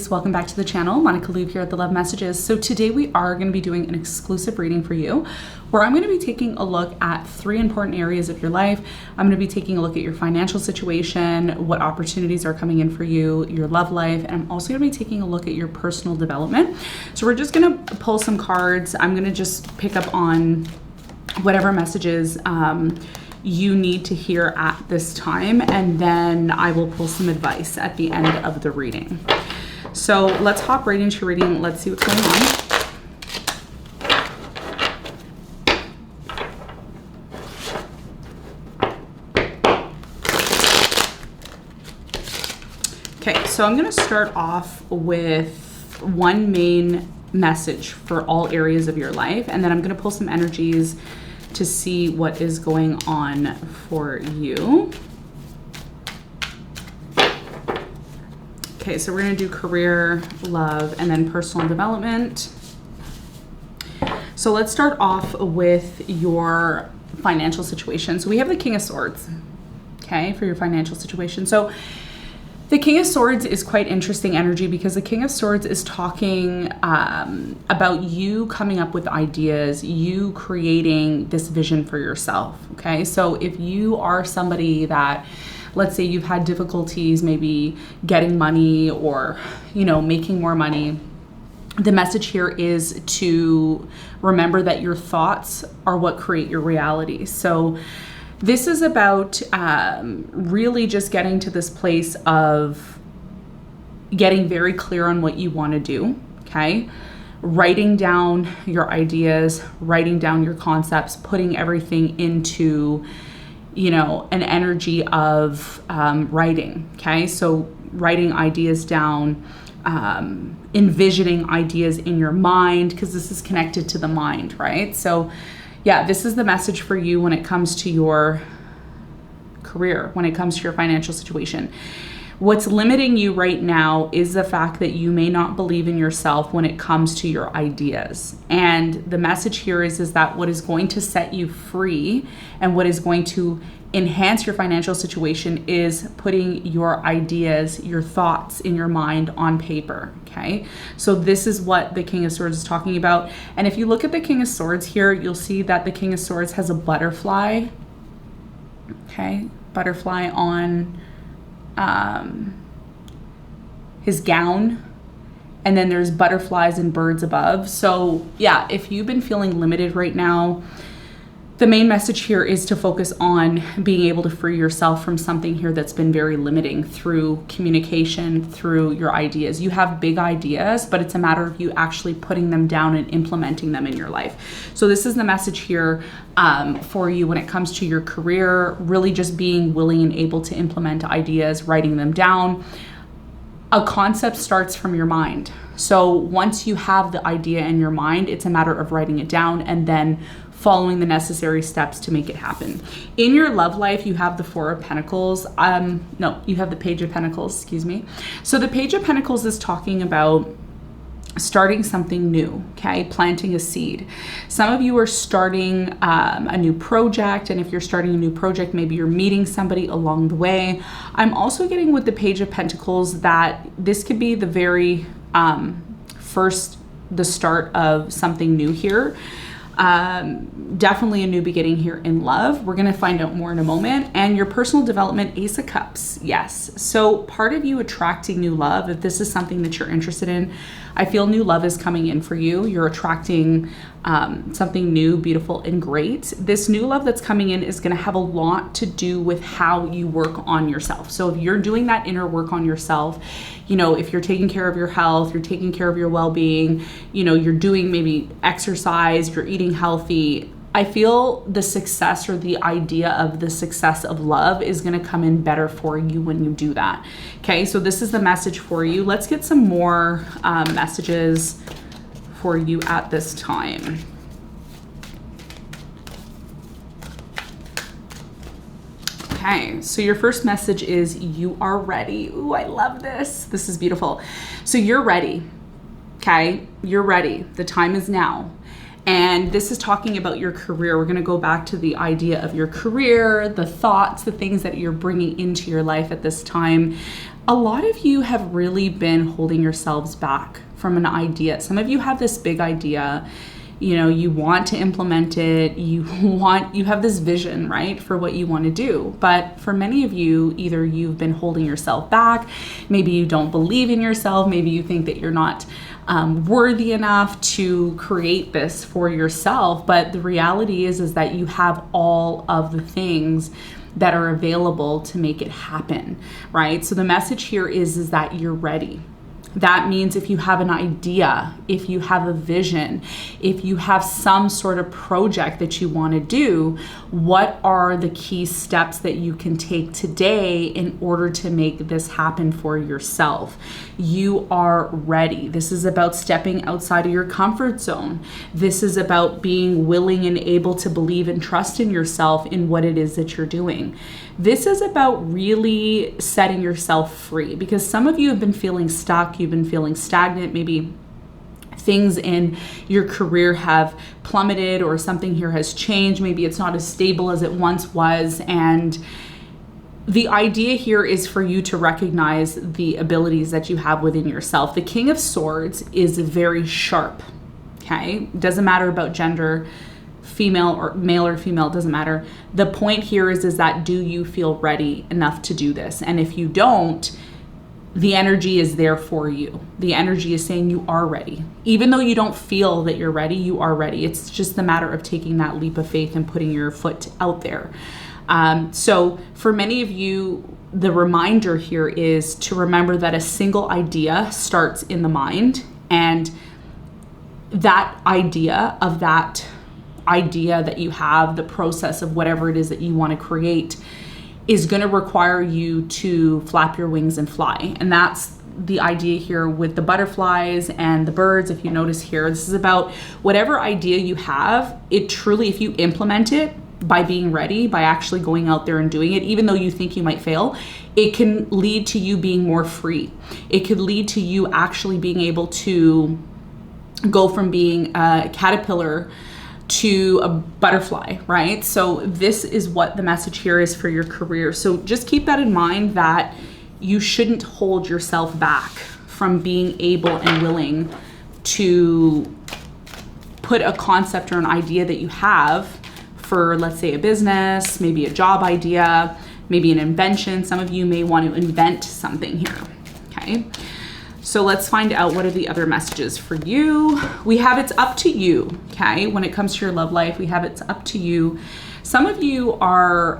Welcome back to the channel. Monica Lube here at The Love Messages. So today we are going to be doing an exclusive reading for you where I'm going to be taking a look at 3 important areas of your life. I'm going to be taking a look at your financial situation, what opportunities are coming in for you, your love life, and I'm also going to be taking a look at your personal development. So we're just going to pull some cards. I'm going to just pick up on whatever messages you need to hear at this time, and then I will pull some advice at the end of the reading. So let's hop right into your reading. Let's see what's going on. Okay, so I'm going to start off with one main message for all areas of your life, and then I'm going to pull some energies to see what is going on for you. Okay, so we're going to do career, love, and then personal development. So let's start off with your financial situation. So we have the King of Swords, okay, for your financial situation. So the King of Swords is quite interesting energy because the King of Swords is talking about you coming up with ideas, you creating this vision for yourself, okay? So if you are somebody that, let's say you've had difficulties maybe getting money or, you know, making more money, the message here is to remember that your thoughts are what create your reality. So this is about really just getting to this place of getting very clear on what you want to do, okay? Writing down your ideas, writing down your concepts, putting everything into, you know, an energy of writing, okay? So writing ideas down, envisioning ideas in your mind, because this is connected to the mind, right? So yeah, this is the message for you when it comes to your career, when it comes to your financial situation. What's limiting you right now is the fact that you may not believe in yourself when it comes to your ideas. And the message here is that what is going to set you free and what is going to enhance your financial situation is putting your ideas, your thoughts in your mind on paper, okay? So this is what the King of Swords is talking about. And if you look at the King of Swords here, you'll see that the King of Swords has a butterfly, okay? Butterfly on his gown, and then there's butterflies and birds above. So yeah, if you've been feeling limited right now, the main message here is to focus on being able to free yourself from something here that's been very limiting through communication, through your ideas. You have big ideas, but it's a matter of you actually putting them down and implementing them in your life. So this is the message here for you when it comes to your career, really just being willing and able to implement ideas, writing them down. A concept starts from your mind. So once you have the idea in your mind, it's a matter of writing it down and then following the necessary steps to make it happen. In your love life, you have the Four of Pentacles. No, you have the Page of Pentacles, excuse me. So the Page of Pentacles is talking about starting something new, okay? Planting a seed. Some of you are starting a new project, and if you're starting a new project, maybe you're meeting somebody along the way. I'm also getting with the Page of Pentacles that this could be the very the start of something new here. Definitely a new beginning here in love. We're going to find out more in a moment. And your personal development, Ace of Cups. Yes. So part of you attracting new love, if this is something that you're interested in, I feel new love is coming in for you. You're attracting something new, beautiful, and great. This new love that's coming in is going to have a lot to do with how you work on yourself. So if you're doing that inner work on yourself, you know, if you're taking care of your health, you're taking care of your well-being, you know, you're doing maybe exercise, you're eating healthy, I feel the success or the idea of the success of love is going to come in better for you when you do that. Okay, so this is the message for you. Let's get some more messages for you at this time. Okay, so your first message is you are ready. Ooh, I love this. This is beautiful. So you're ready, okay? You're ready. The time is now. And this is talking about your career. We're going to go back to the idea of your career, the thoughts, the things that you're bringing into your life at this time. A lot of you have really been holding yourselves back from an idea. Some of you have this big idea, you know, you want to implement it, you have this vision, right, for what you want to do. But for many of you, either you've been holding yourself back, maybe you don't believe in yourself, maybe you think that you're not worthy enough to create this for yourself. But the reality is that you have all of the things that are available to make it happen, right? So the message here is that you're ready. That means if you have an idea, if you have a vision, if you have some sort of project that you want to do, what are the key steps that you can take today in order to make this happen for yourself? You are ready. This is about stepping outside of your comfort zone. This is about being willing and able to believe and trust in yourself in what it is that you're doing. This is about really setting yourself free, because some of you have been feeling stuck, you've been feeling stagnant, maybe things in your career have plummeted or something here has changed, maybe it's not as stable as it once was. And the idea here is for you to recognize the abilities that you have within yourself. The King of Swords is very sharp, okay? Doesn't matter about gender, female or male or female, it doesn't matter. The point here is that do you feel ready enough to do this? And if you don't, the energy is there for you. The energy is saying you are ready. Even though you don't feel that you're ready, you are ready. It's just a matter of taking that leap of faith and putting your foot out there. So for many of you, the reminder here is to remember that a single idea starts in the mind, and that idea that you have, the process of whatever it is that you want to create, is going to require you to flap your wings and fly. And that's the idea here with the butterflies and the birds. If you notice here, this is about whatever idea you have, it truly, if you implement it by being ready, by actually going out there and doing it, even though you think you might fail, it can lead to you being more free. It could lead to you actually being able to go from being a caterpillar to a butterfly, right? So this is what the message here is for your career. So just keep that in mind, that you shouldn't hold yourself back from being able and willing to put a concept or an idea that you have for, let's say, a business, maybe a job idea, maybe an invention. Some of you may want to invent something here, okay? So let's find out what are the other messages for you. We have it's up to you, okay? When it comes to your love life, we have it's up to you. Some of you are,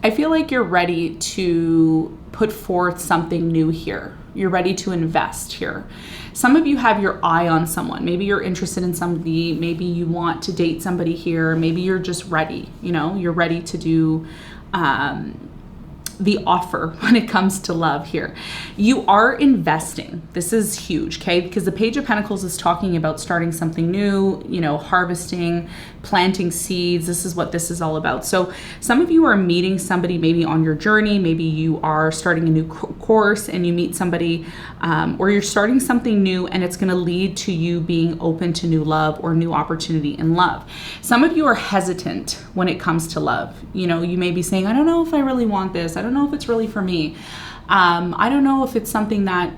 I feel like you're ready to put forth something new here. You're ready to invest here. Some of you have your eye on someone. Maybe you're interested in somebody. Maybe you want to date somebody here. Maybe you're just ready, you know, you're ready to do the offer when it comes to love here. You are investing. This is huge, okay? Because the Page of Pentacles is talking about starting something new, you know, harvesting, planting seeds. This is what this is all about. So some of you are meeting somebody maybe on your journey. Maybe you are starting a new course and you meet somebody, or you're starting something new and it's going to lead to you being open to new love or new opportunity in love. Some of you are hesitant when it comes to love. You know, you may be saying, I don't know if I really want this. I don't know if it's really for me. I don't know if it's something that,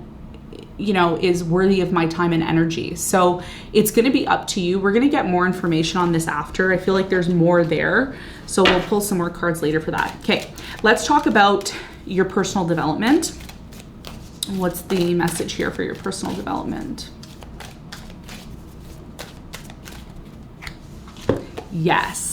you know, is worthy of my time and energy. So it's going to be up to you. We're going to get more information on this after. I feel like there's more there. So we'll pull some more cards later for that. Okay, let's talk about your personal development. What's the message here for your personal development? Yes.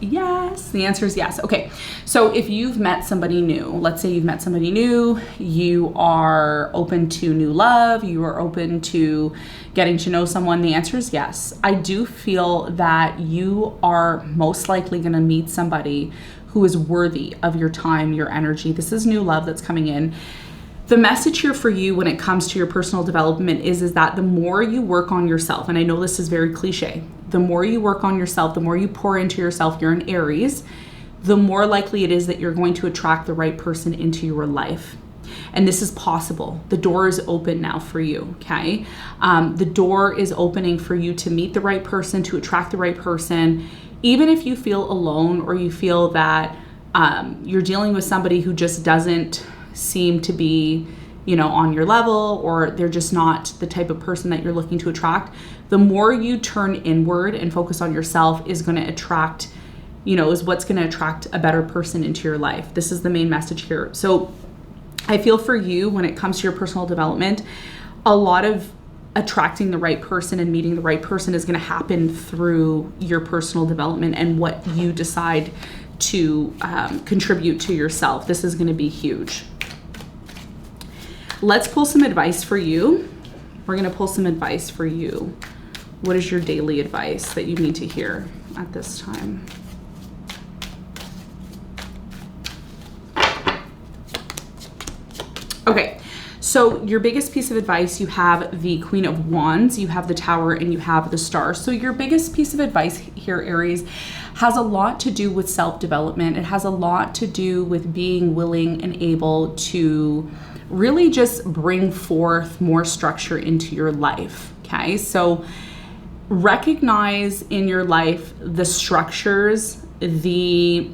Yes, the answer is yes. Okay, so if you've met somebody new, let's say you've met somebody new, you are open to new love, you are open to getting to know someone, the answer is yes. I do feel that you are most likely going to meet somebody who is worthy of your time, your energy. This is new love that's coming in. The message here for you when it comes to your personal development is that the more you work on yourself, and I know this is very cliche, the more you work on yourself, the more you pour into yourself, you're an Aries, the more likely it is that you're going to attract the right person into your life. And this is possible. The door is open now for you, okay? The door is opening for you to meet the right person, to attract the right person. Even if you feel alone or you feel that you're dealing with somebody who just doesn't seem to be, you know, on your level, or they're just not the type of person that you're looking to attract, the more you turn inward and focus on yourself is going to attract, you know, is what's going to attract a better person into your life. This is the main message here. So I feel for you, when it comes to your personal development, a lot of attracting the right person and meeting the right person is going to happen through your personal development and what you decide to contribute to yourself. This is going to be huge. Let's pull some advice for you. We're going to pull some advice for you. What is your daily advice that you need to hear at this time? Okay, so your biggest piece of advice, you have the Queen of Wands, you have the Tower, and you have the Star. So your biggest piece of advice here, Aries, has a lot to do with self-development. It has a lot to do with being willing and able to really just bring forth more structure into your life, okay? So recognize in your life the structures, the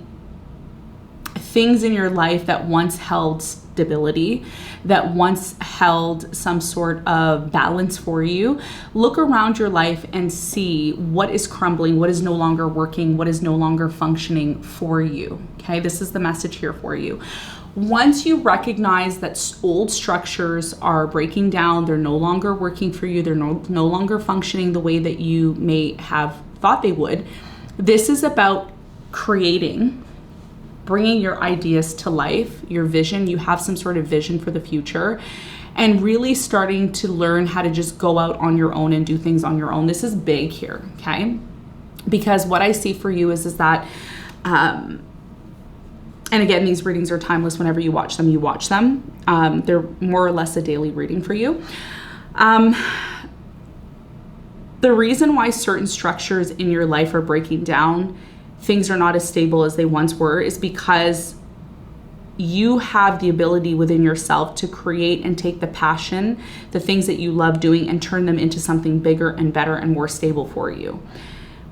things in your life that once held stability, that once held some sort of balance for you. Look around your life and see what is crumbling, what is no longer working, what is no longer functioning for you, okay? This is the message here for you. Once you recognize that old structures are breaking down, they're no longer working for you, they're no longer functioning the way that you may have thought they would, this is about creating, bringing your ideas to life, your vision. You have some sort of vision for the future, and really starting to learn how to just go out on your own and do things on your own. This is big here, okay? Because what I see for you is that, and again, these readings are timeless. Whenever you watch them, you watch them. They're more or less a daily reading for you. The reason why certain structures in your life are breaking down, things are not as stable as they once were, is because you have the ability within yourself to create and take the passion, the things that you love doing, and turn them into something bigger and better and more stable for you.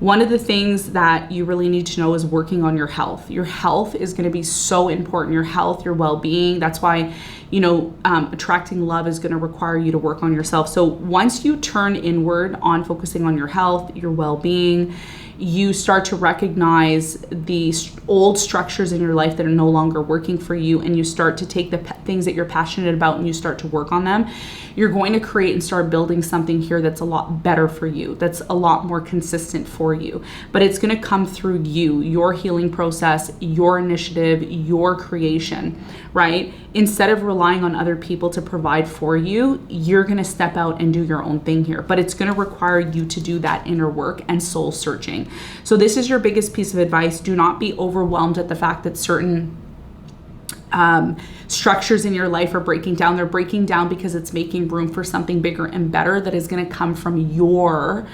One of the things that you really need to know is working on your health. Your health is going to be so important. Your health, your well-being. That's why, you know, attracting love is going to require you to work on yourself. So once you turn inward on focusing on your health, your well-being, you start to recognize the old structures in your life that are no longer working for you, and you start to take the things that you're passionate about and you start to work on them, you're going to create and start building something here that's a lot better for you, that's a lot more consistent for you. But it's going to come through you, your healing process, your initiative, your creation, right? Instead of relying on other people to provide for you, you're going to step out and do your own thing here. But it's going to require you to do that inner work and soul searching. So this is your biggest piece of advice. Do not be overwhelmed at the fact that certain structures in your life are breaking down. They're breaking down because it's making room for something bigger and better that is going to come from your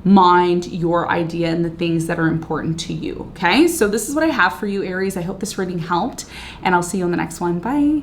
mind, your idea, and the things that are important to you. Okay, so this is what I have for you, Aries. I hope this reading helped, and I'll see you on the next one. Bye.